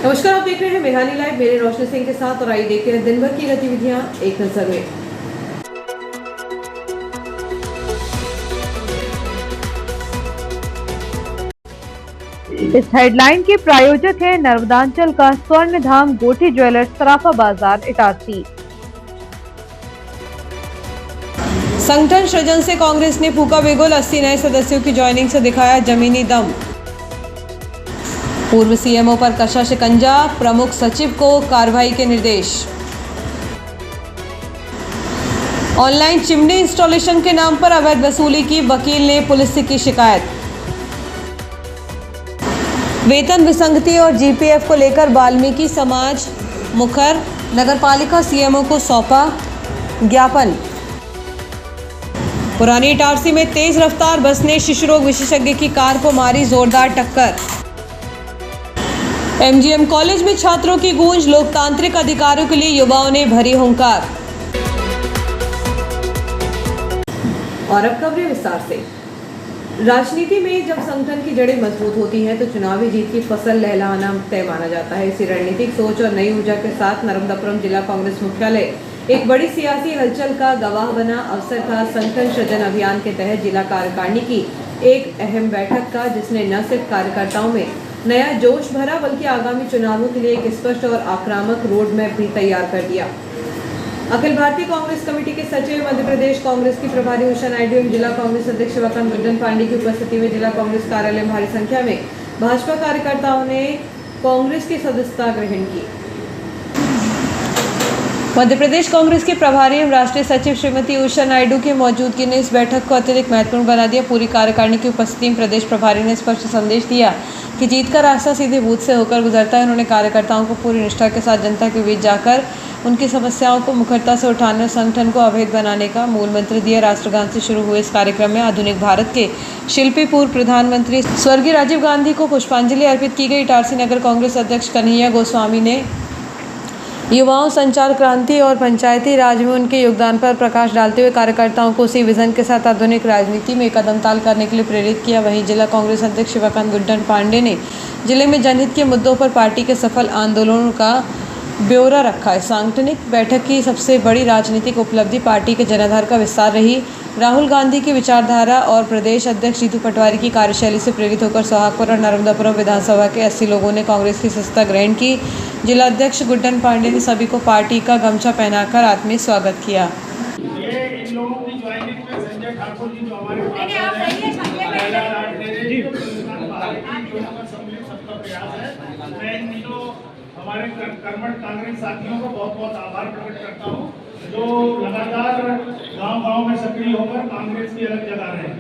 नमस्कार, आप देख रहे हैं मेघानी लाइव। मेरे रोशनी सिंह के साथ और आइए देखते हैं दिन भर की गतिविधियां एक नजर में। इस हेडलाइन के प्रायोजक है नर्मदांचल का स्वर्ण धाम गोठी ज्वेलर्स, सराफा बाजार, इटारसी। संगठन सृजन से कांग्रेस ने फूका बिगुल, 80 नए सदस्यों की ज्वाइनिंग से दिखाया जमीनी दम। पूर्व सीएमओ पर कसा शिकंजा, प्रमुख सचिव को कार्रवाई के निर्देश। ऑनलाइन चिमनी इंस्टॉलेशन के नाम पर अवैध वसूली की, वकील ने पुलिस से की शिकायत। वेतन विसंगति और जीपीएफ को लेकर वाल्मीकि समाज मुखर, नगरपालिका सीएमओ को सौंपा ज्ञापन। पुरानी इटारसी में तेज रफ्तार बस ने शिशु रोग विशेषज्ञ की कार को मारी जोरदार टक्कर। एमजीएम कॉलेज में छात्रों की गूंज, लोकतांत्रिक अधिकारों के लिए युवाओं ने भरी हुंकार। और अब खबरें विस्तार से। राजनीति में जब संगठन की जड़ें मजबूत होती हैं तो चुनावी जीत की फसल लहलहाना तय माना जाता है। इसी रणनीतिक सोच और नई ऊर्जा के साथ नर्मदापुरम जिला कांग्रेस मुख्यालय एक बड़ी सियासी हलचल का गवाह बना। अवसर था संगठन सृजन अभियान के तहत जिला कार्यकारिणी की एक अहम बैठक का, जिसने न सिर्फ कार्यकर्ताओं में नया जोश भरा बल्कि आगामी चुनावों के लिए एक स्पष्ट और आक्रामक रोड मैप भी तैयार कर दिया। अखिल भारतीय कांग्रेस कमेटी के सचिव, मध्य प्रदेश कांग्रेस की प्रभारी उषा नायडू एवं जिला कांग्रेस अध्यक्ष शिवाकांत गुड्डन पांडे की उपस्थिति में जिला कांग्रेस कार्यालय में भारी संख्या में भाजपा कार्यकर्ताओं ने कांग्रेस की सदस्यता ग्रहण की। मध्य प्रदेश कांग्रेस के प्रभारी एवं राष्ट्रीय सचिव श्रीमती उषा नायडू की मौजूदगी ने इस बैठक को अत्यधिक महत्वपूर्ण बना दिया। पूरी कार्यकारिणी की उपस्थिति में प्रदेश प्रभारी ने स्पष्ट संदेश दिया कि जीत का रास्ता सीधे बूथ से होकर गुजरता है। उन्होंने कार्यकर्ताओं को पूरी निष्ठा के साथ जनता के बीच जाकर उनकी समस्याओं को मुखरता से उठाने और संगठन को अभेद बनाने का मूल मंत्र दिया। राष्ट्रगान से शुरू हुए इस कार्यक्रम में आधुनिक भारत के शिल्पी पूर्व प्रधानमंत्री स्वर्गीय राजीव गांधी को पुष्पांजलि अर्पित की गई। इटारसी नगर कांग्रेस अध्यक्ष कन्हैया गोस्वामी ने युवाओं, संचार क्रांति और पंचायती राज में उनके योगदान पर प्रकाश डालते हुए कार्यकर्ताओं को उसी विजन के साथ आधुनिक राजनीति में कदम ताल करने के लिए प्रेरित किया। वहीं जिला कांग्रेस अध्यक्ष शिवाकांत गुड्डन पांडे ने जिले में जनहित के मुद्दों पर पार्टी के सफल आंदोलनों का ब्यौरा रखा है। सांगठनिक बैठक की सबसे बड़ी राजनीतिक उपलब्धि पार्टी के जनाधार का विस्तार रही। राहुल गांधी की विचारधारा और प्रदेश अध्यक्ष जीतू पटवारी की कार्यशैली से प्रेरित होकर सोहागपुर और नर्मदापुरम विधानसभा के 80 लोगों ने कांग्रेस की सदस्यता ग्रहण की। जिला अध्यक्ष गुड्डन पांडे ने सभी को पार्टी का गमछा पहनाकर आत्मीय स्वागत किया। हमारे कर्मठ कांग्रेस साथियों को बहुत बहुत आभार प्रकट करता हूँ, जो लगातार गांव-गांव में सक्रिय होकर कांग्रेस की अलग जगा रहे हैं।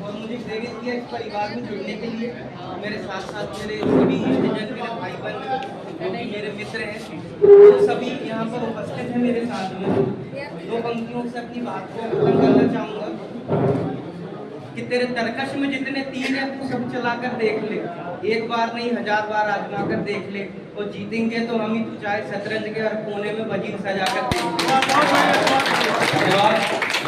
और मुझे प्रेरित किया इस परिवार में जुड़ने के लिए। मेरे साथ साथ मेरे सभी मेरे भाई बहन, मेरे मित्र हैं, तो सभी यहाँ पर उपस्थित हैं मेरे साथ में। दो पंक्तियों से अपनी बात को खत्म करना चाहूँगा कि तेरे तरकश में जितने तीर हैं तू सब चलाकर देख ले, एक बार नहीं 1000 बार आजमा कर देख ले, और जीतेंगे तो हम ही, तू चाहे शतरंज के हर कोने में वजीर सजा कर देख ले।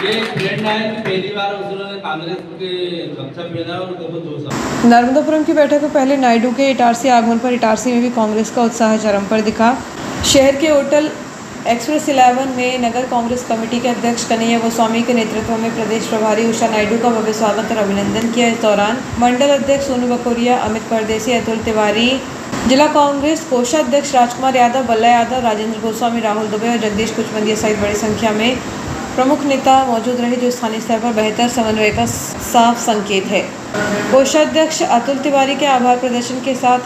ये प्रेरणा है कि पहली बार उन्होंने कांग्रेस के गमछा पहना और कब 2 साल। नर्मदापुरम की बैठक में पहले नायडू के इटारसी आगमन पर इटारसी में भी कांग्रेस का उत्साह चरम पर दिखा। शहर के होटल एक्सप्रेस 11 में नगर कांग्रेस कमेटी के अध्यक्ष कन्हैया गोस्वामी के नेतृत्व में प्रदेश प्रभारी उषा नायडू का भव्य स्वागत और अभिनंदन किया। इस दौरान मंडल अध्यक्ष सोनू बकोरिया, अमित परदेसी, अतुल तिवारी, जिला कांग्रेस कोषाध्यक्ष राजकुमार यादव, बल्ला यादव, राजेंद्र गोस्वामी, राहुल दुबे और जगदीश कुचमंदिया सहित बड़ी संख्या में प्रमुख नेता मौजूद रहे, जो स्थानीय स्तर पर बेहतर समन्वय का साफ संकेत है। कोषाध्यक्ष अतुल तिवारी के आभार प्रदर्शन के साथ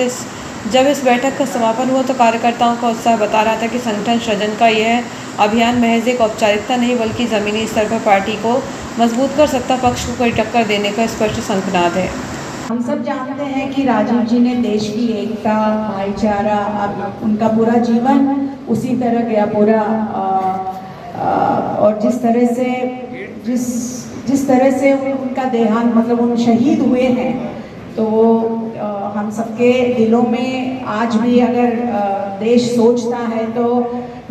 जब इस बैठक का समापन हुआ तो कार्यकर्ताओं का उत्साह बता रहा था कि संगठन सृजन का यह अभियान महज एक औपचारिकता नहीं बल्कि जमीनी स्तर पर पार्टी को मजबूत कर सत्ता पक्ष को कोई टक्कर देने का स्पष्ट संकेत है। हम सब जानते हैं कि राजीव जी ने देश की एकता, भाईचारा, उनका पूरा जीवन उसी तरह गया पूरा, और जिस तरह से उनका देहांत, मतलब उन शहीद हुए हैं, तो हम सबके दिलों में आज भी अगर देश सोचता है तो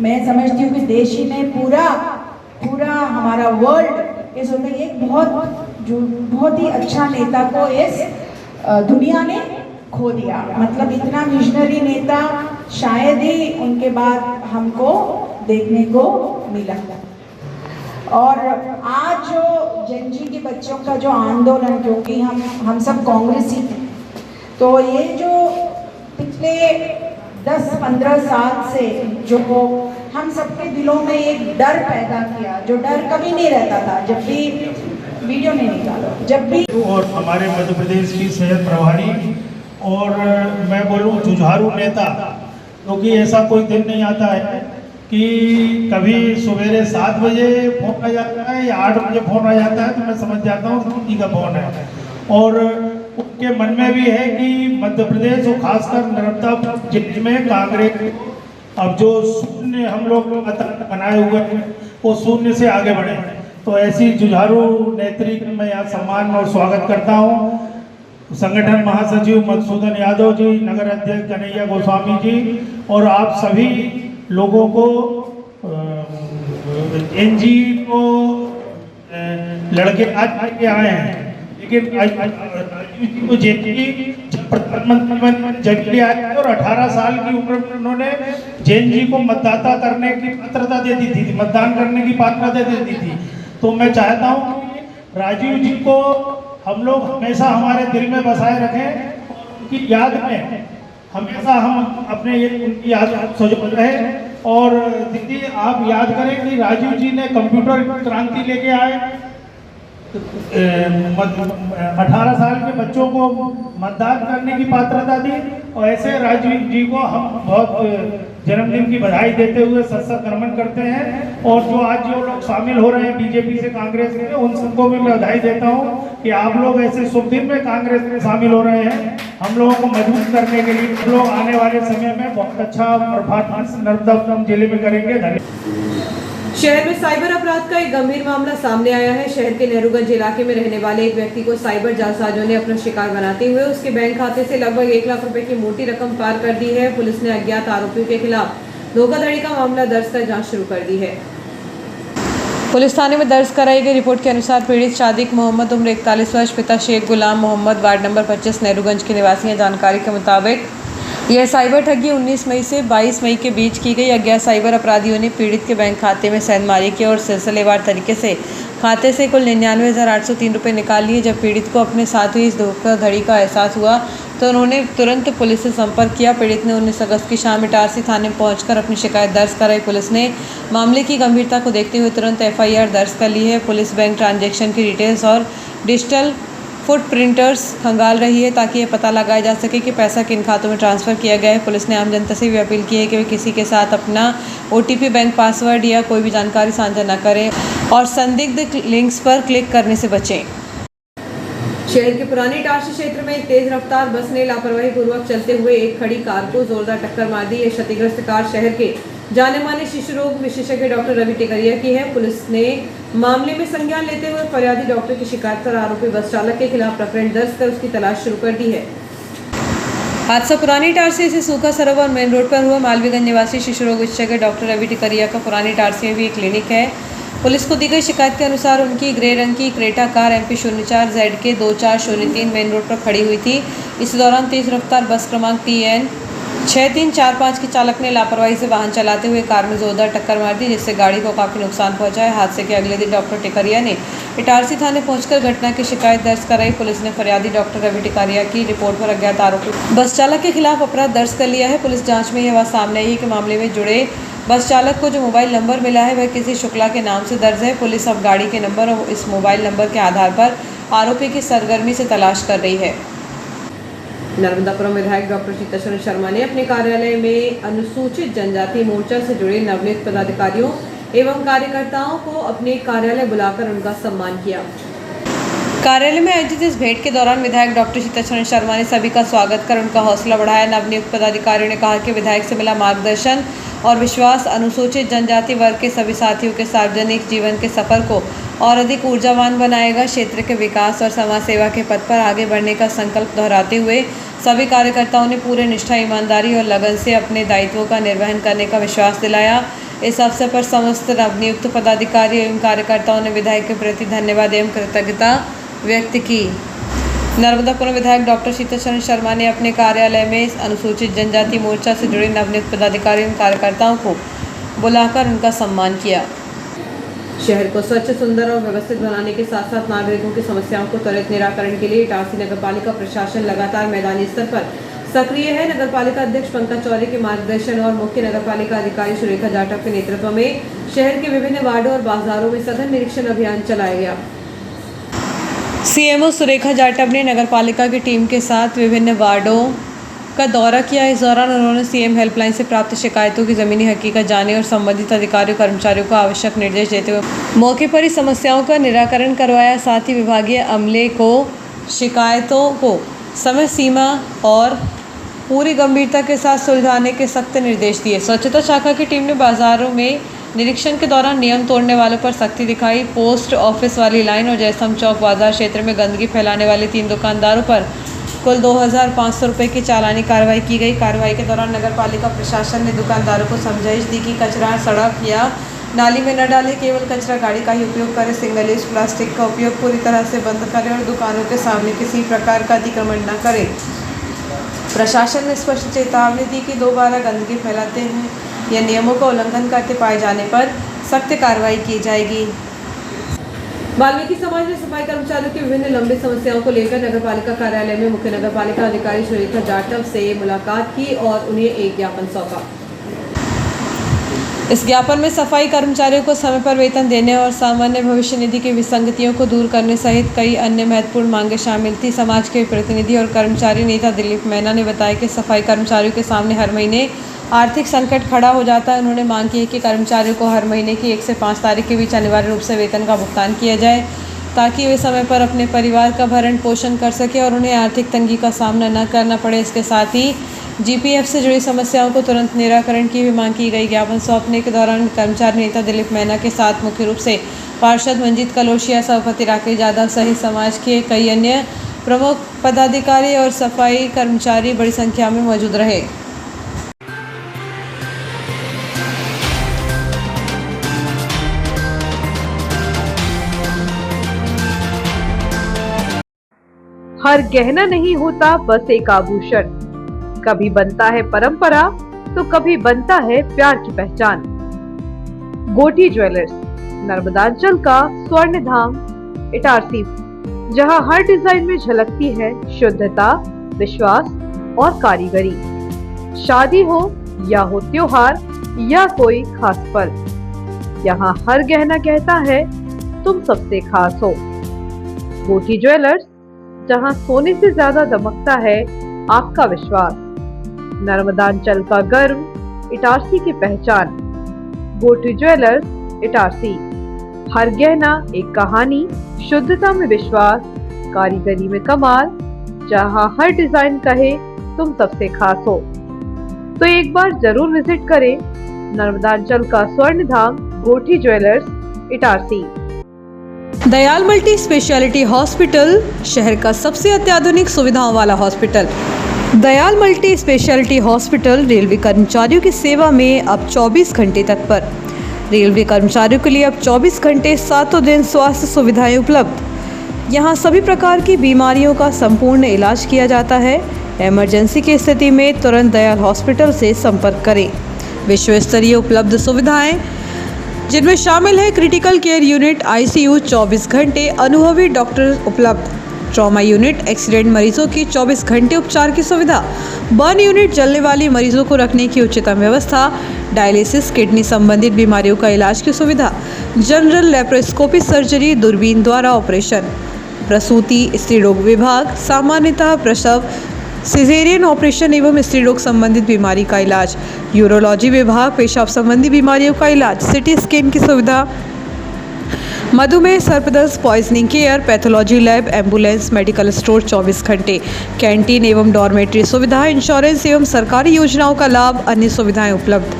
मैं समझती हूँ कि देश ही ने पूरा हमारा वर्ल्ड इस होता है एक बहुत ही अच्छा नेता को इस दुनिया ने खो दिया। मतलब इतना विजनरी नेता शायद ही उनके बाद हमको देखने को मिला। और आज जो जेन जी के बच्चों का जो आंदोलन, क्योंकि हम सब कांग्रेसी थे, तो ये जो पिछले 10-15 साल से जो हम सबके दिलों में एक डर पैदा किया, जो डर कभी नहीं रहता था, जब भी वीडियो नहीं निकालो, जब भी। और हमारे मध्य प्रदेश की सेहत प्रभारी और मैं बोलूँ जुझारू नेता, क्योंकि ऐसा कोई दिन नहीं आता है कि कभी सवेरे 7 बजे फोन आ जाता है या 8 बजे फोन आ जाता है, तो मैं समझ जाता हूँ उनकी का फोन है। और उनके मन में भी है कि मध्य प्रदेश और खासकर नर्मदा जिले में कांग्रेस अब जो शून्य हम लोग बनाए हुए हैं वो शून्य से आगे बढ़े। तो ऐसी जुझारू नेत्री का मैं यहाँ सम्मान और स्वागत करता हूँ। संगठन महासचिव मधुसूदन यादव जी, नगर अध्यक्ष कन्हैया गोस्वामी जी और आप सभी लोगों को, एनजी को लड़के आज के आए हैं, लेकिन तो जब प्रधानमंत्री जेटली आए और 18 साल की उम्र में उन्होंने जैन जी को मतदाता करने की पात्रता दे दी थी, मतदान करने की पात्रता दे दी थी। तो मैं चाहता हूँ कि राजीव जी को हम लोग हमेशा हमारे दिल में बसाए रखें, उनकी याद में हमेशा हम अपने उनकी याद सजोल रहे। और दीदी आप याद करें कि राजीव जी ने कंप्यूटर क्रांति लेके आए, 18 साल के बच्चों को मतदान करने की पात्रता दी, और ऐसे राजीव जी को हम बहुत जन्मदिन की बधाई देते हुए सत नमन करते हैं। और जो आज जो लोग शामिल हो रहे हैं बीजेपी से कांग्रेस में, उन सबको भी मैं बधाई देता हूं कि आप लोग ऐसे शुभ दिन में कांग्रेस में शामिल हो रहे हैं। हम लोगों को मजबूत करने के लिए हम लोग आने वाले समय में बहुत अच्छा परफॉर्मेंस नर्मदा जिले में करेंगे। धन्यवाद। शहर में साइबर अपराध का एक गंभीर मामला सामने आया है। शहर के नेहरूगंज इलाके में रहने वाले एक व्यक्ति को साइबर जालसाजों ने अपना शिकार बनाते हुए उसके बैंक खाते से लगभग 1 लाख रुपए की मोटी रकम पार कर दी है। पुलिस ने अज्ञात आरोपियों के खिलाफ धोखाधड़ी का मामला दर्ज कर जांच शुरू कर दी है। पुलिस थाने में दर्ज कराई गई रिपोर्ट के अनुसार पीड़ित शादिक मोहम्मद उम्र 41 वर्ष, पिता शेख गुलाम मोहम्मद, वार्ड नंबर 25 नेहरूगंज के निवासी हैं। जानकारी के मुताबिक यह साइबर ठगी 19 मई से 22 मई के बीच की गई। अज्ञात साइबर अपराधियों ने पीड़ित के बैंक खाते में सेंधमारी की और सिलसिलेवार तरीके से खाते से कुल 99,803 रुपये निकाल लिए। जब पीड़ित को अपने साथ हुई इस धोखाधड़ी का एहसास हुआ तो उन्होंने तुरंत पुलिस से संपर्क किया। पीड़ित ने 19 अगस्त की शाम इटारसी थाने में पहुंचकर अपनी शिकायत दर्ज कराई। पुलिस ने मामले की गंभीरता को देखते हुए तुरंत FIR दर्ज कर ली है। पुलिस बैंक ट्रांजैक्शन की डिटेल्स और डिजिटल फुटप्रिंटर्स खंगाल रही है ताकि ये पता लगाया जा सके कि पैसा किन खातों में ट्रांसफ़र किया गया है। पुलिस ने आम जनता से भी अपील की है कि वे किसी के साथ अपना OTP, बैंक पासवर्ड या कोई भी जानकारी साझा न करें और संदिग्ध लिंक्स पर क्लिक करने से बचें। शहर के पुरानी इटारसी क्षेत्र में एक तेज रफ्तार बस ने लापरवाही पूर्वक चलते हुए एक खड़ी कार को जोरदार टक्कर मार दी। ये क्षतिग्रस्त कार शहर के जाने माने शिशु रोग विशेषज्ञ डॉक्टर रवि टिकरिया की है। पुलिस ने मामले में संज्ञान लेते हुए फरियादी डॉक्टर की शिकायत पर आरोपी बस चालक के खिलाफ प्रकरण दर्ज कर उसकी तलाश शुरू कर दी है। हादसा पुरानी इटारसी से सूखा सरोवर मेन रोड पर हुआ। मालवीगंज निवासी शिशु रोग विशेषज्ञ डॉक्टर रवि टिकरिया का पुरानी इटारसी में भी एक क्लिनिक है। पुलिस को दी गई शिकायत के अनुसार उनकी ग्रे रंग की Creta car MP 04 ZK 2403 main road पर खड़ी हुई थी। इस दौरान तेज रफ्तार बस क्रमांक TN 6345 के चालक ने लापरवाही से वाहन चलाते हुए कार में जोरदार टक्कर मार दी, जिससे गाड़ी को काफ़ी नुकसान पहुंचा है। हादसे के अगले दिन डॉक्टर टिकरिया ने इटारसी थाने पहुंचकर घटना की शिकायत दर्ज कराई। पुलिस ने फरियादी डॉक्टर रवि टिकरिया की रिपोर्ट पर अज्ञात आरोपी बस चालक के खिलाफ अपराध दर्ज कर लिया है। पुलिस जाँच में यह बात सामने आई है कि मामले में जुड़े बस चालक को जो मोबाइल नंबर मिला है वह किसी शुक्ला के नाम से दर्ज है। पुलिस अब गाड़ी के नंबर और इस मोबाइल नंबर के आधार पर आरोपी की सरगर्मी से तलाश कर रही है। नर्मदापुरम विधायक डॉक्टर सीताशरण शर्मा ने अपने कार्यालय में अनुसूचित जनजाति मोर्चा से जुड़े नवनियुक्त पदाधिकारियों एवं कार्यकर्ताओं को अपने कार्यालय बुलाकर उनका सम्मान किया। कार्यालय में आयोजित इस भेंट के दौरान विधायक डॉक्टर सीताशरण शर्मा ने सभी का स्वागत कर उनका हौसला बढ़ाया। नवनियुक्त पदाधिकारियों ने कहा कि विधायक से मिला मार्गदर्शन और विश्वास अनुसूचित जनजाति वर्ग के सभी साथियों के सार्वजनिक जीवन के सफर को और अधिक ऊर्जावान बनाएगा। क्षेत्र के विकास और समाज सेवा के पथ पर आगे बढ़ने का संकल्प दोहराते हुए सभी कार्यकर्ताओं ने पूरे निष्ठा, ईमानदारी और लगन से अपने दायित्वों का निर्वहन करने का विश्वास दिलाया। इस अवसर पर समस्त नवनियुक्त पदाधिकारी एवं कार्यकर्ताओं ने विधायक के प्रति धन्यवाद एवं कृतज्ञता व्यक्त की। नर्मदापुरम विधायक डॉक्टर शीतल चरण शर्मा ने अपने कार्यालय में अनुसूचित जनजाति मोर्चा से जुड़े नवनियुक्त पदाधिकारियों एवं कार्यकर्ताओं को बुलाकर उनका सम्मान किया। शहर को स्वच्छ, सुंदर और व्यवस्थित बनाने के साथ साथ नागरिकों की समस्याओं को त्वरित निराकरण के लिए इटारसी नगरपालिका प्रशासन लगातार मैदानी स्तर पर सक्रिय है। नगरपालिका अध्यक्ष पंकज चौधरी के मार्गदर्शन और मुख्य नगरपालिका अधिकारी सुरेखा जाटव के नेतृत्व में शहर के विभिन्न वार्डों और बाजारों में सघन निरीक्षण अभियान चलाया गया। सीएमओ सुरेखा जाटव ने नगरपालिका की टीम के साथ विभिन्न वार्डों का दौरा किया। इस दौरान उन्होंने सीएम हेल्पलाइन से प्राप्त शिकायतों की ज़मीनी हकीकत जाने और संबंधित अधिकारियों कर्मचारियों को आवश्यक निर्देश देते हुए मौके पर ही समस्याओं का निराकरण करवाया। साथ ही विभागीय अमले को शिकायतों को समय सीमा और पूरी गंभीरता के साथ सुलझाने के सख्त निर्देश दिए। स्वच्छता शाखा की टीम ने बाजारों में निरीक्षण के दौरान नियम तोड़ने वालों पर सख्ती दिखाई। पोस्ट ऑफिस वाली लाइन और जयस्तंभ चौक बाजार क्षेत्र में गंदगी फैलाने वाले 3 दुकानदारों पर कुल 2,500 रुपये की चालानी कार्रवाई की गई। कार्रवाई के दौरान नगरपालिका प्रशासन ने दुकानदारों को समझाइश दी कि कचरा सड़क या नाली में न डालें, केवल कचरा गाड़ी का ही उपयोग करें, सिंगल यूज प्लास्टिक का उपयोग पूरी तरह से बंद करें और दुकानों के सामने किसी प्रकार का अतिक्रमण न करें। प्रशासन ने स्पष्ट चेतावनी दी कि दोबारा गंदगी फैलाते हैं या नियमों का उल्लंघन करते पाए जाने पर सख्त कार्रवाई की जाएगी। वाल्मीकि समाज ने सफाई कर्मचारियों की विभिन्न लंबी समस्याओं को लेकर नगरपालिका कार्यालय में मुख्य नगरपालिका अधिकारी सुरेखा जाटव से मुलाकात की और उन्हें एक ज्ञापन सौंपा। इस ज्ञापन में सफाई कर्मचारियों को समय पर वेतन देने और सामान्य भविष्य निधि की विसंगतियों को दूर करने सहित कई अन्य महत्वपूर्ण मांगें शामिल थी। समाज के प्रतिनिधि और कर्मचारी नेता दिलीप मैना ने बताया कि सफाई कर्मचारियों के सामने हर महीने आर्थिक संकट खड़ा हो जाता है। उन्होंने मांग की है कि कर्मचारियों को हर महीने की 1 से 5 तारीख के बीच अनिवार्य रूप से वेतन का भुगतान किया जाए ताकि वे समय पर अपने परिवार का भरण पोषण कर सके और उन्हें आर्थिक तंगी का सामना न करना पड़े। इसके साथ ही जीपीएफ से जुड़ी समस्याओं को तुरंत निराकरण की भी मांग की गई। ज्ञापन सौंपने के दौरान कर्मचारी नेता दिलीप मैना के साथ मुख्य रूप से पार्षद मंजीत कलोशिया, सभापति राकेश यादव सहित समाज के कई अन्य प्रमुख पदाधिकारी और सफाई कर्मचारी बड़ी संख्या में मौजूद रहे। हर गहना नहीं होता बस एक आभूषण, कभी बनता है परंपरा तो कभी बनता है प्यार की पहचान। गोठी ज्वेलर्स, नर्मदांचल का स्वर्ण धाम इटारसी, जहां हर डिजाइन में झलकती है शुद्धता, विश्वास और कारीगरी। शादी हो या हो त्योहार या कोई खास पल, यहाँ हर गहना कहता है तुम सबसे खास हो। गोठी ज्वेलर्स, जहां सोने से ज्यादा दमकता है आपका विश्वास। नर्मदांचल का गर्व, इटारसी की पहचान। गोठी ज्वेलर्स इटारसी, हर गहना एक कहानी, शुद्धता में विश्वास, कारीगरी में कमाल, जहां हर डिजाइन कहे तुम सबसे खास हो। तो एक बार जरूर विजिट करें नर्मदांचल का स्वर्ण धाम Gothi jewellers Itarsi. Dayal multi speciality hospital, शहर का सबसे अत्याधुनिक सुविधाओं वाला hospital. Dayal multi speciality hospital railway कर्मचारियों की सेवा में अब 24 घंटे तत्पर। रेलवे कर्मचारियों के लिए अब 24 घंटे 7 दिन स्वास्थ्य सुविधाएं उपलब्ध। यहाँ सभी प्रकार की बीमारियों का संपूर्ण इलाज किया जाता है। इमरजेंसी की स्थिति में तुरंत दयाल हॉस्पिटल से संपर्क करें। विश्व स्तरीय उपलब्ध सुविधाएं जिनमें शामिल है क्रिटिकल केयर यूनिट, आईसीयू 24 घंटे, अनुभवी डॉक्टर उपलब्ध, ट्रॉमा यूनिट, एक्सीडेंट मरीजों की 24 घंटे उपचार की सुविधा, बर्न यूनिट, जलने वाली मरीजों को रखने की उच्चतम व्यवस्था, डायलिसिस, किडनी संबंधित बीमारियों का इलाज की सुविधा, जनरल लेप्रोस्कोपी सर्जरी, दूरबीन द्वारा ऑपरेशन, प्रसूति, स्त्री रोग विभाग, सामान्यतः प्रसव, सिजेरियन ऑपरेशन एवं स्त्री रोग संबंधित बीमारी का इलाज, यूरोलॉजी विभाग, पेशाब संबंधी बीमारियों का इलाज, सिटी स्कैन की सुविधा, मधुमेह, सर्पदंश, poisoning care, pathology lab, ambulance, medical store 24 घंटे, कैंटीन एवं डॉर्मेट्री सुविधा, इंश्योरेंस एवं सरकारी योजनाओं का लाभ, अन्य सुविधाएं उपलब्ध।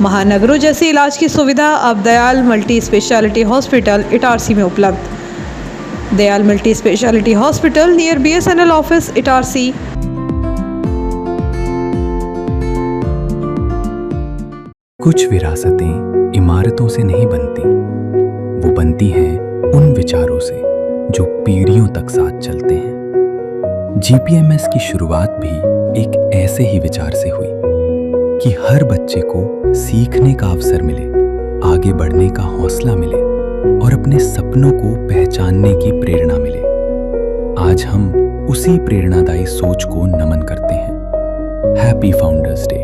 महानगरों जैसी इलाज की सुविधा अब Dayal multi speciality hospital Itarsi में उपलब्ध। Dayal multi speciality hospital near BSNL office Itarsi. कुछ विरासतें इमारतों से नहीं बनती, वो बनती हैं उन विचारों से जो पीढ़ियों तक साथ चलते हैं। जीपीएमएस की शुरुआत भी एक ऐसे ही विचार से हुई कि हर बच्चे को सीखने का अवसर मिले, आगे बढ़ने का हौसला मिले और अपने सपनों को पहचानने की प्रेरणा मिले। आज हम उसी प्रेरणादायी सोच को नमन करते हैं। Happy founders day.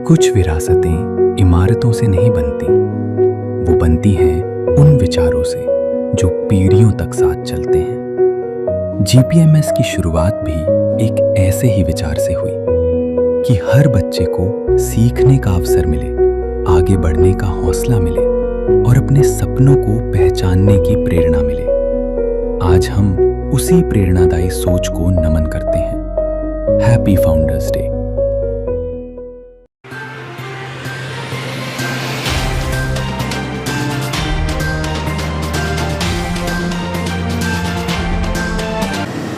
कुछ विरासतें इमारतों से नहीं बनती, वो बनती हैं उन विचारों से जो पीढ़ियों तक साथ चलते हैं। जीपीएमएस की शुरुआत भी एक ऐसे ही विचार से हुई कि हर बच्चे को सीखने का अवसर मिले, आगे बढ़ने का हौसला मिले और अपने सपनों को पहचानने की प्रेरणा मिले। आज हम उसी प्रेरणादायी सोच को नमन करते हैं। Happy founders day.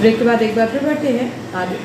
ब्रेक के बाद एक बार फिर बढ़ते हैं आगे।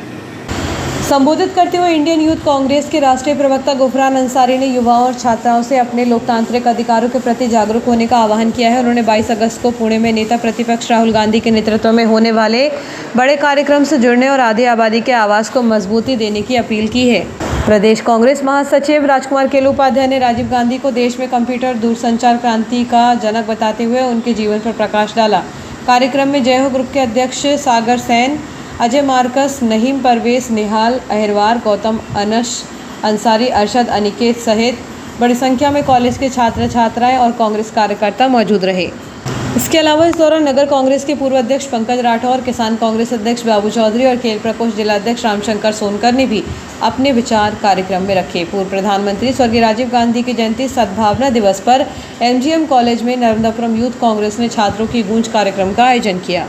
संबोधित करते हुए इंडियन यूथ कांग्रेस के राष्ट्रीय प्रवक्ता गुफरान अंसारी ने युवाओं और छात्राओं से अपने लोकतांत्रिक अधिकारों के प्रति जागरूक होने का आह्वान किया है। उन्होंने 22 अगस्त को पुणे में नेता प्रतिपक्ष राहुल गांधी के नेतृत्व में होने वाले बड़े कार्यक्रम से जुड़ने और आधी आबादी के आवाज़ को मजबूती देने की अपील की है। प्रदेश कांग्रेस महासचिव राजकुमार केलू उपाध्याय ने राजीव गांधी को देश में कंप्यूटर दूरसंचार क्रांति का जनक बताते हुए उनके जीवन पर प्रकाश डाला। कार्यक्रम में जय हो ग्रुप के अध्यक्ष सागर सैन, अजय मार्कस, नहीम परवेज, निहाल अहिरवार, गौतम अनश अंसारी, अरशद अनिकेत सहित बड़ी संख्या में कॉलेज के छात्र छात्राएं और कांग्रेस कार्यकर्ता मौजूद रहे। इसके अलावा इस दौरान नगर कांग्रेस के पूर्व अध्यक्ष पंकज राठौर, किसान कांग्रेस अध्यक्ष बाबू चौधरी और खेल प्रकोष्ठ जिलाध्यक्ष रामशंकर सोनकर ने भी अपने विचार कार्यक्रम में रखे। पूर्व प्रधानमंत्री स्वर्गीय राजीव गांधी की जयंती सद्भावना दिवस पर एमजीएम कॉलेज में नर्मदापुरम यूथ कांग्रेस ने छात्रों की गूंज कार्यक्रम का आयोजन किया।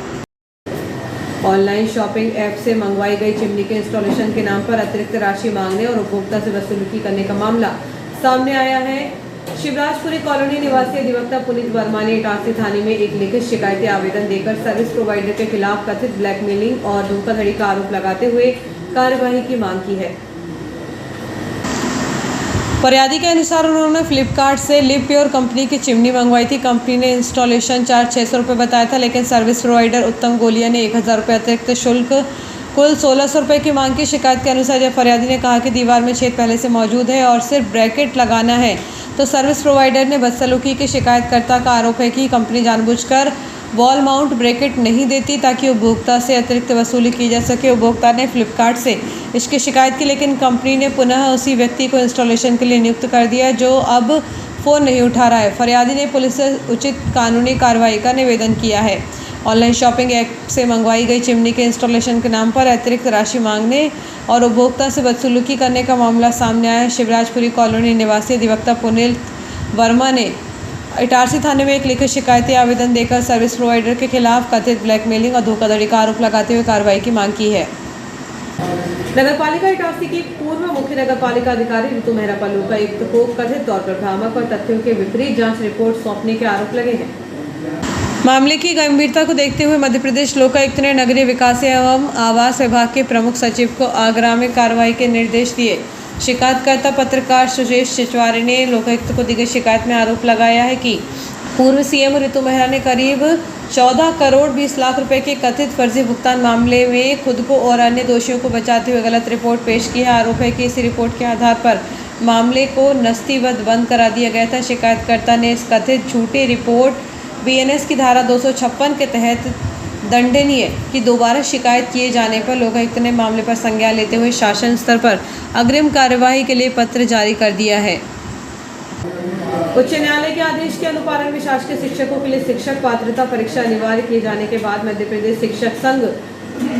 ऑनलाइन शॉपिंग ऐप से मंगवाई गई चिमनी के इंस्टॉलेशन के नाम पर अतिरिक्त राशि मांगने और उपभोक्ता से वसूली करने का मामला सामने आया है। शिवराजपुरी कॉलोनी निवासी अधिवक्ता पुनीत वर्मा ने इटारसी थाने में एक लिखित शिकायती आवेदन देकर सर्विस प्रोवाइडर के खिलाफ कथित ब्लैकमेलिंग और धोखाधड़ी का आरोप लगाते हुए कार्यवाही की मांग की है। फरियादी के अनुसार उन्होंने फ्लिपकार्ट से लिव प्योर कंपनी की चिमनी मंगवाई थी। कंपनी ने इंस्टॉलेशन चार्ज 600 रुपये बताया था, लेकिन सर्विस प्रोवाइडर उत्तम गोलिया ने 1000 रुपये अतिरिक्त शुल्क कुल 1600 रुपये की मांग की। शिकायत के अनुसार जब फरियादी ने कहा कि दीवार में छेद पहले से मौजूद है और सिर्फ ब्रैकेट लगाना है, तो सर्विस प्रोवाइडर ने बदसलूकी के शिकायतकर्ता का आरोप है कि कंपनी जानबूझकर वॉल माउंट ब्रैकेट नहीं देती ताकि उपभोक्ता से अतिरिक्त वसूली की जा सके। उपभोक्ता ने फ्लिपकार्ट से इसकी शिकायत की, लेकिन कंपनी ने पुनः उसी व्यक्ति को इंस्टॉलेशन के लिए नियुक्त कर दिया जो अब फ़ोन नहीं उठा रहा है। फरियादी ने पुलिस से उचित कानूनी कार्रवाई का निवेदन किया है। ऑनलाइन शॉपिंग ऐप से मंगवाई गई चिमनी के इंस्टॉलेशन के नाम पर अतिरिक्त राशि मांगने और उपभोक्ता से बदसलूकी करने का मामला सामने आया है। शिवराजपुरी कॉलोनी निवासी अधिवक्ता पुनीत वर्मा ने इटारसी थाने में एक लिखित शिकायती आवेदन देकर सर्विस प्रोवाइडर के खिलाफ कथित ब्लैकमेलिंग और धोखाधड़ी का आरोप लगाते हुए कार्रवाई की मांग की है। नगरपालिका इटारसी की पूर्व मुख्य नगरपालिका अधिकारी ऋतु मेहरा पर लोकायुक्त को कथित तौर पर भ्रामक और तथ्यों के विपरीत जांच रिपोर्ट सौंपने के आरोप लगे हैं। मामले की गंभीरता को देखते हुए मध्य प्रदेश लोकायुक्त ने नगरीय विकास एवं आवास विभाग के प्रमुख सचिव को आगरा में कार्रवाई के निर्देश दिए। शिकायतकर्ता पत्रकार सुजेश चिचवारे ने लोकायुक्त को दी गई शिकायत में आरोप लगाया है कि पूर्व सीएम ऋतु मेहरा ने करीब 14 करोड़ 20 लाख रुपए के कथित फर्जी भुगतान मामले में खुद को और अन्य दोषियों को बचाते हुए गलत रिपोर्ट पेश की है। आरोप है कि इसी रिपोर्ट के आधार पर मामले को नस्तीवत बंद करा दिया गया था। शिकायतकर्ता ने इस कथित झूठी रिपोर्ट बीएनएस की धारा 256 के तहत दंडनीय की दोबारा शिकायत किए जाने पर लोकायुक्त ने मामले पर संज्ञान लेते हुए शासन स्तर पर अग्रिम कार्यवाही के लिए पत्र जारी कर दिया है। उच्च न्यायालय के आदेश के अनुपालन में शासकीय शिक्षकों के लिए शिक्षक पात्रता परीक्षा अनिवार्य किए जाने के बाद मध्य प्रदेश शिक्षक संघ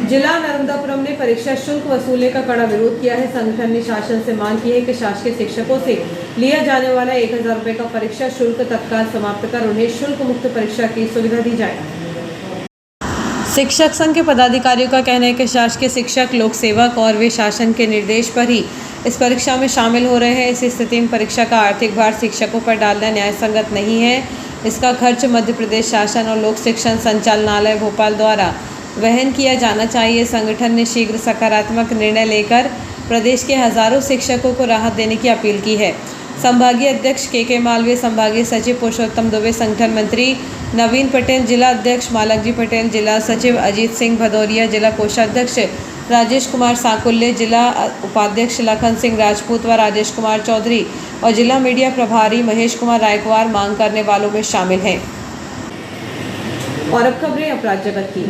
जिला नर्मदापुरम ने परीक्षा शुल्क वसूलने का कड़ा विरोध किया है। संगठन ने शासन से मांग की है कि शासकीय शिक्षकों से लिया जाने वाला 1000 रुपये का परीक्षा शुल्क तत्काल समाप्त कर उन्हें शुल्क मुक्त परीक्षा की सुविधा दी जाए। शिक्षक संघ के पदाधिकारियों का कहना है कि शासकीय शिक्षक लोक सेवक और वे शासन के निर्देश पर ही इस परीक्षा में शामिल हो रहे हैं। इस स्थिति में परीक्षा का आर्थिक भार शिक्षकों पर डालना न्याय संगत नहीं है। इसका खर्च मध्य प्रदेश शासन और लोक शिक्षण संचालनालय भोपाल द्वारा वहन किया जाना चाहिए। संगठन ने शीघ्र सकारात्मक निर्णय लेकर प्रदेश के हजारों शिक्षकों को राहत देने की अपील की है। संभागीय अध्यक्ष के मालवीय, संभागीय सचिव पुरुषोत्तम दुबे, संगठन मंत्री नवीन पटेल, जिला अध्यक्ष मालकजी पटेल, जिला सचिव अजीत सिंह भदौरिया, जिला कोषाध्यक्ष राजेश कुमार साकुल्य, जिला उपाध्यक्ष लखन सिंह राजपूत व राजेश कुमार चौधरी और जिला मीडिया प्रभारी महेश कुमार रायकवार मांग करने वालों में शामिल हैं। और अब खबरें अपराध जगत की।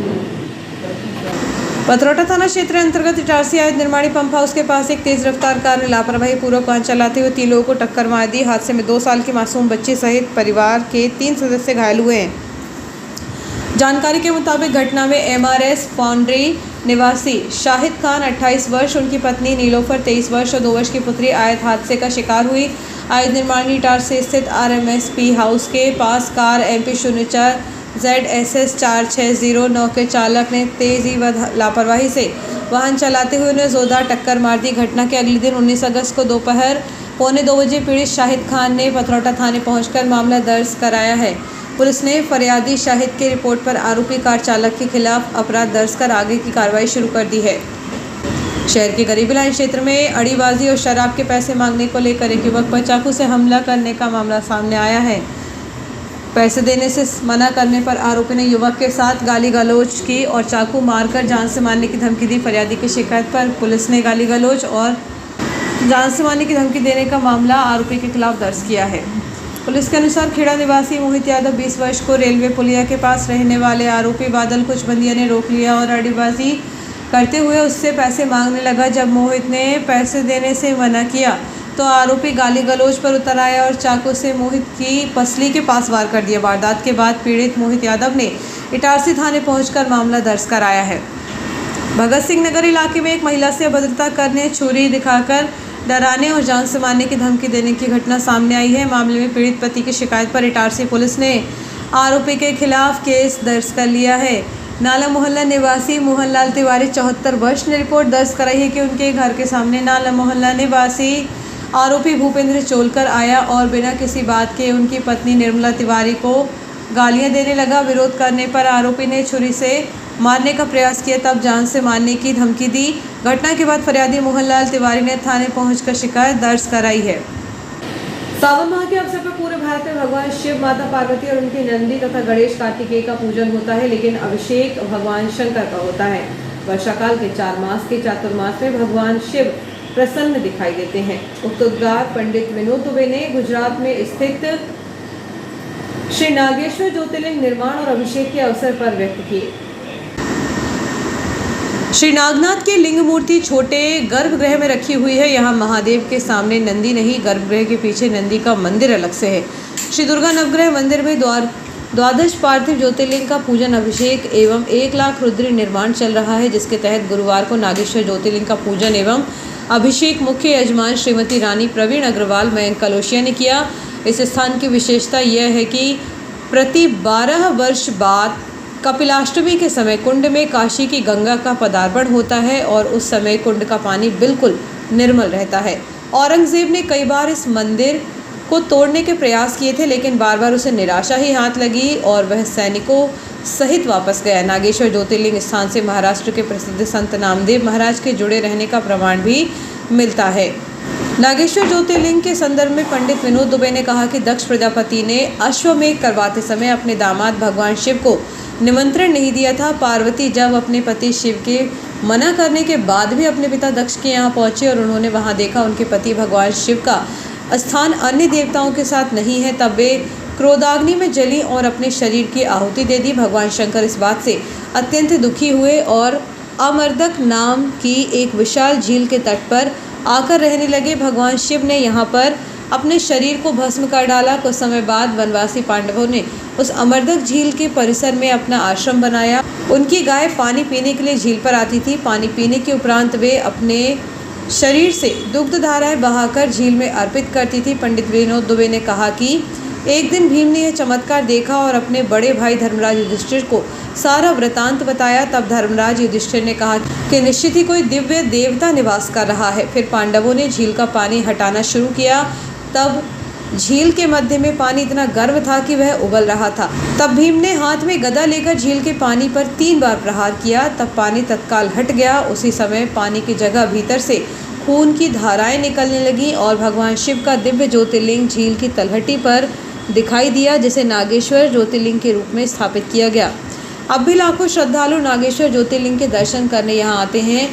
पथरौटा थाना क्षेत्र अंतर्गत इटारसी आयत निर्माणी पंप हाउस के पास एक तेज रफ्तार कार ने लापरवाही पूर्वक वाहन चलाते हुए 3 लोगों को टक्कर मार दी। हादसे में 2 साल की मासूम बच्ची सहित परिवार के 3 सदस्य घायल हुए हैं। जानकारी के मुताबिक घटना में MRS फाउंड्री निवासी शाहिद खान 28 वर्ष, उनकी पत्नी नीलोफर 23 वर्ष और 2 वर्ष की पुत्री आयत हादसे का शिकार हुई। आयत निर्माणी इटारसी स्थित RMSP हाउस के पास कार MP04 ZSS 4609 के चालक ने तेजी व लापरवाही से वाहन चलाते हुए उन्हें जोरदार टक्कर मार दी। घटना के अगले दिन 19 अगस्त को दोपहर 1:45 बजे पीड़ित शाहिद खान ने पथरौटा थाने पहुंचकर मामला दर्ज कराया है। पुलिस ने फरियादी शाहिद के रिपोर्ट पर आरोपी कार चालक के खिलाफ अपराध दर्ज कर आगे की कार्रवाई शुरू कर दी है। शहर के गरीबी लाइन क्षेत्र में अड़ीबाजी और शराब के पैसे मांगने को लेकर एक युवक पर चाकू से हमला करने का मामला सामने आया है। पैसे देने से मना करने पर आरोपी ने युवक के साथ गाली गलौज की और चाकू मारकर जान से मारने की धमकी दी। फरियादी की शिकायत पर पुलिस ने गाली गलौज और जान से मारने की धमकी देने का मामला आरोपी के खिलाफ दर्ज किया है। पुलिस के अनुसार खेड़ा निवासी मोहित यादव 20 वर्ष को रेलवे पुलिया के पास रहने वाले आरोपी बादल कुछ बंदियों ने रोक लिया और अड़ीबाजी करते हुए उससे पैसे मांगने लगा। जब मोहित ने पैसे देने से मना किया तो आरोपी गाली गलौज पर उतर आया और चाकू से मोहित की पसली के पास वार कर दिया। वारदात के बाद पीड़ित मोहित यादव ने इटारसी थाने पहुंचकर मामला दर्ज कराया है। भगत सिंह नगर इलाके में एक महिला से अभद्रता करने, छुरी दिखाकर डराने और जान से मारने की धमकी देने की घटना सामने आई है। मामले में पीड़ित पति की शिकायत पर इटारसी पुलिस ने आरोपी के खिलाफ केस दर्ज कर लिया है। नाला मोहल्ला निवासी मोहनलाल तिवारी 74 वर्ष ने रिपोर्ट दर्ज कराई है कि उनके घर के सामने नाला मोहल्ला निवासी आरोपी भूपेंद्र चोलकर आया और बिना किसी बात के उनकी पत्नी निर्मला तिवारी को गालियां देने लगा। विरोध करने पर आरोपी ने छुरी से मारने का प्रयास किया, तब जान से मारने की धमकी दी। घटना के बाद फरियादी मोहनलाल तिवारी ने थाने पहुंचकर शिकायत दर्ज कराई है। सावन माह के अवसर पर पूरे भारत में भगवान शिव, माता पार्वती और उनके नंदी तथा गणेश कार्तिकेय का पूजन होता है, लेकिन अभिषेक भगवान शंकर का होता है। वर्षाकाल के 4 मास के चातुर्मास में भगवान शिव प्रसन्न दिखाई देते हैं। उक्त उद्गार पंडित विनोद दुबे ने गुजरात में स्थित श्री नागेश्वर ज्योतिर्लिंग निर्माण और अभिषेक के अवसर पर व्यक्त किए। श्री नागनाथ की लिंग मूर्ति छोटे गर्भगृह में रखी हुई है। यहाँ महादेव के सामने नंदी नहीं, गर्भगृह के पीछे नंदी का मंदिर अलग से है। श्री दुर्गा नवग्रह मंदिर में द्वादश पार्थिव ज्योतिर्लिंग का पूजन, अभिषेक एवं 1 लाख रुद्री निर्माण चल रहा है, जिसके तहत गुरुवार को नागेश्वर ज्योतिर्लिंग का पूजन एवं अभिषेक मुख्य यजमान श्रीमती रानी प्रवीण अग्रवाल मयंक कलोशिया ने किया। इस स्थान की विशेषता यह है कि प्रति 12 वर्ष बाद कपिलाष्टमी के समय कुंड में काशी की गंगा का पदार्पण होता है और उस समय कुंड का पानी बिल्कुल निर्मल रहता है। औरंगजेब ने कई बार इस मंदिर को तोड़ने के प्रयास किए थे, लेकिन बार बार उसे निराशा ही हाथ लगी और वह सैनिकों सहित वापस गया। नागेश्वर ज्योतिर्लिंग स्थान से महाराष्ट्र के प्रसिद्ध संत नामदेव महाराज के जुड़े रहने का प्रमाण भी मिलता है। नागेश्वर ज्योतिर्लिंग के संदर्भ में पंडित विनोद दुबे ने कहा कि दक्ष प्रजापति ने अश्वमेध करवाते समय अपने दामाद भगवान शिव को निमंत्रण नहीं दिया था। पार्वती जब अपने पति शिव के मना करने के बाद भी अपने पिता दक्ष के यहाँ पहुँचे और उन्होंने वहाँ देखा उनके पति भगवान शिव का स्थान अन्य देवताओं के साथ नहीं है, तब वे क्रोधाग्नि में जली और अपने शरीर की आहुति दे दी। भगवान शंकर इस बात से अत्यंत दुखी हुए और अमरदक नाम की एक विशाल झील के तट पर आकर रहने लगे। भगवान शिव ने यहाँ पर अपने शरीर को भस्म कर डाला। कुछ समय बाद वनवासी पांडवों ने उस अमरदक झील के परिसर में अपना आश्रम बनाया। उनकी गाय पानी पीने के लिए झील पर आती थी। पानी पीने के उपरांत वे अपने शरीर से दुग्ध धाराएं बहाकर झील में अर्पित करती थी। पंडित विनोद दुबे ने कहा कि एक दिन भीम ने यह चमत्कार देखा और अपने बड़े भाई धर्मराज युधिष्ठिर को सारा वृतांत बताया। तब धर्मराज युधिष्ठिर ने कहा कि निश्चित ही कोई दिव्य देवता निवास कर रहा है। फिर पांडवों ने झील का पानी हटाना शुरू किया। तब झील के मध्य में पानी इतना गर्म था कि वह उबल रहा था। तब भीम ने हाथ में गदा लेकर झील के पानी पर 3 बार प्रहार किया। तब पानी तत्काल हट गया। उसी समय पानी की जगह भीतर से खून की धाराएं निकलने लगीं और भगवान शिव का दिव्य ज्योतिर्लिंग झील की तलहटी पर दिखाई दिया, जिसे नागेश्वर ज्योतिर्लिंग के रूप में स्थापित किया गया। अब भी लाखों श्रद्धालु नागेश्वर ज्योतिर्लिंग के दर्शन करने यहां आते हैं।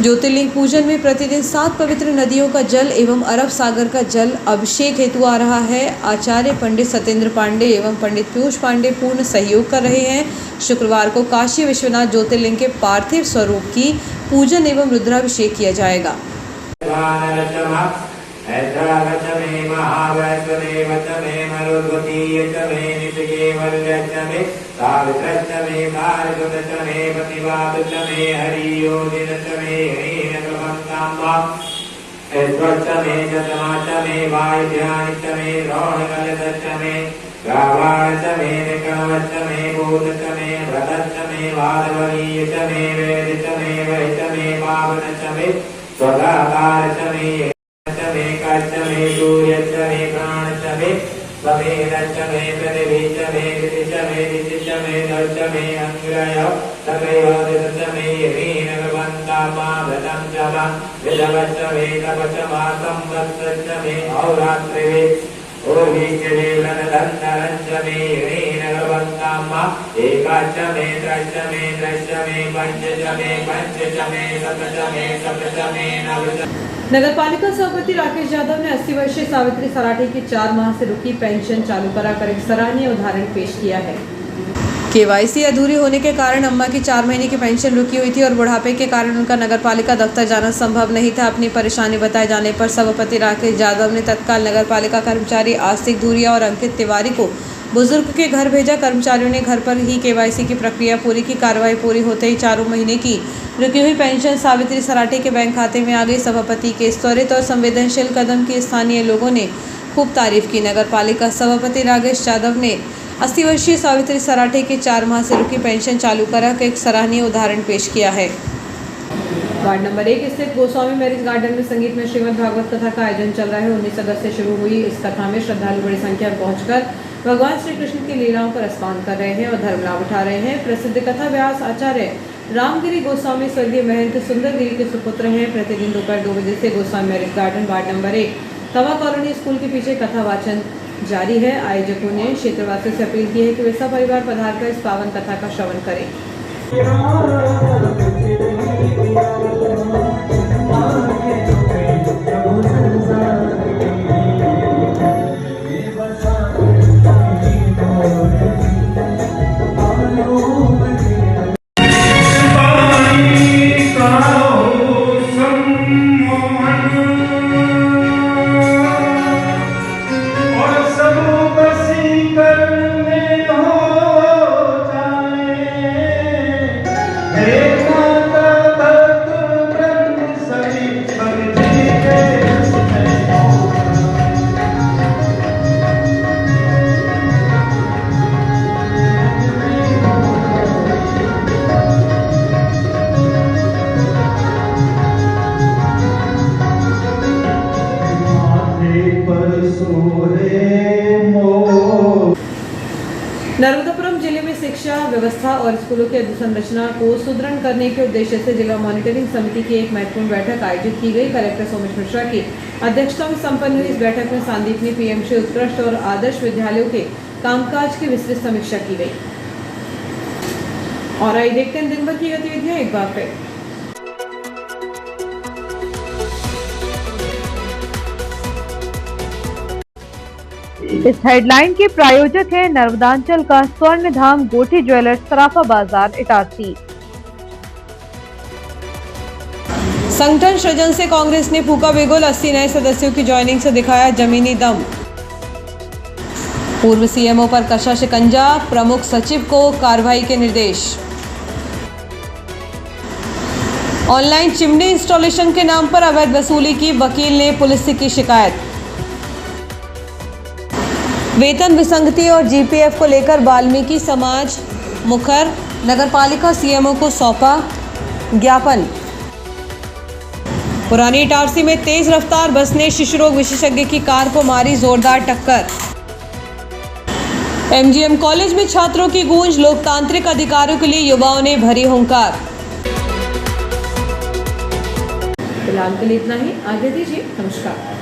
ज्योतिर्लिंग पूजन में प्रतिदिन 7 पवित्र नदियों का जल एवं अरब सागर का जल अभिषेक हेतु आ रहा है। आचार्य पंडित सत्येंद्र पांडे एवं पंडित पीयूष पांडे पूर्ण सहयोग कर रहे हैं। शुक्रवार को काशी विश्वनाथ ज्योतिर्लिंग के पार्थिव स्वरूप की पूजन एवं रुद्राभिषेक किया जाएगा। नगर पालिका सभापति राकेश यादव ने 80 वर्षीय सावित्री सराठी की 4 माह से रुकी पेंशन चालू कराकर एक सराहनीय उदाहरण पेश किया है। केवाईसी अधूरी होने के कारण अम्मा की 4 महीने की पेंशन रुकी हुई थी और बुढ़ापे के कारण उनका नगरपालिका दफ्तर जाना संभव नहीं था। अपनी परेशानी बताए जाने पर सभापति राकेश यादव ने तत्काल नगरपालिका कर्मचारी आस्तिक धूरिया और अंकित तिवारी को बुजुर्ग के घर भेजा। कर्मचारियों ने घर पर ही केवाईसी की प्रक्रिया पूरी की। कार्रवाई पूरी होते ही 4 महीने की रुकी हुई पेंशन सावित्री सराठी के बैंक खाते में आ गई। सभापति के इस त्वरित और संवेदनशील कदम की स्थानीय लोगों ने खूब तारीफ की। नगरपालिका सभापति राकेश यादव ने 80 वर्षीय सावित्री सराठी के 4 माह से रुकी पेंशन चालू करा एक सराहनीय उदाहरण पेश किया है। वार्ड नंबर 1 स्थित गोस्वामी मैरिज गार्डन में संगीत में श्रीमद् भागवत कथा का आयोजन चल रहा है। 19 अगस्त से शुरू हुई इस कथा में श्रद्धालु बड़ी संख्या में पहुंचकर भगवान श्री कृष्ण की लीलाओं पर स्नान कर रहे हैं और धर्म लाभ उठा रहे हैं। प्रसिद्ध कथा व्यास आचार्य रामगिरी गोस्वामी स्वर्गीय महंत सुंदरगिरी के सुपुत्र हैं। प्रतिदिन दोपहर 2 बजे से Goswami marriage garden ward number 1 तवा कॉलोनी स्कूल के पीछे कथा वाचन जारी है। आयोजकों ने क्षेत्रवासियों से अपील की है कि वे सब परिवार पधारकर इस पावन कथा का श्रवण करें। नर्मदापुरम जिले में शिक्षा व्यवस्था और स्कूलों की अधोसंरचना को सुदृढ़ करने के उद्देश्य से जिला मॉनिटरिंग समिति की एक महत्वपूर्ण बैठक आयोजित की गई। कलेक्टर सोमेश मिश्रा की अध्यक्षता में संपन्न हुई इस बैठक में सांदीपनी पीएमसी उत्कृष्ट और आदर्श विद्यालयों के कामकाज की विस्तृत समीक्षा की गई। और आइए देखते हैं दिन भर की गतिविधियां एक बार फिर। इस हेडलाइन के प्रायोजक हैं नर्मदांचल का स्वर्ण धाम गोठी ज्वेलर्स सराफा बाजार इटारसी। संगठन सृजन से कांग्रेस ने फूका बिगुल। 80 नए सदस्यों की ज्वाइनिंग से दिखाया जमीनी दम। पूर्व सीएमओ पर कसा शिकंजा, प्रमुख सचिव को कार्रवाई के निर्देश। ऑनलाइन चिमनी इंस्टॉलेशन के नाम पर अवैध वसूली की, वकील ने पुलिस से की शिकायत। वेतन विसंगति और जीपीएफ को लेकर वाल्मीकि समाज मुखर, नगरपालिका सीएमओ को सौंपा ज्ञापन। पुरानी इटारसी में तेज रफ्तार बस ने शिशु रोग विशेषज्ञ की कार को मारी जोरदार टक्कर। एमजीएम कॉलेज में छात्रों की गूंज, लोकतांत्रिक अधिकारों के लिए युवाओं ने भरी हुंकार। फिलहाल के लिए इतना ही, आगे दीजिए, नमस्कार।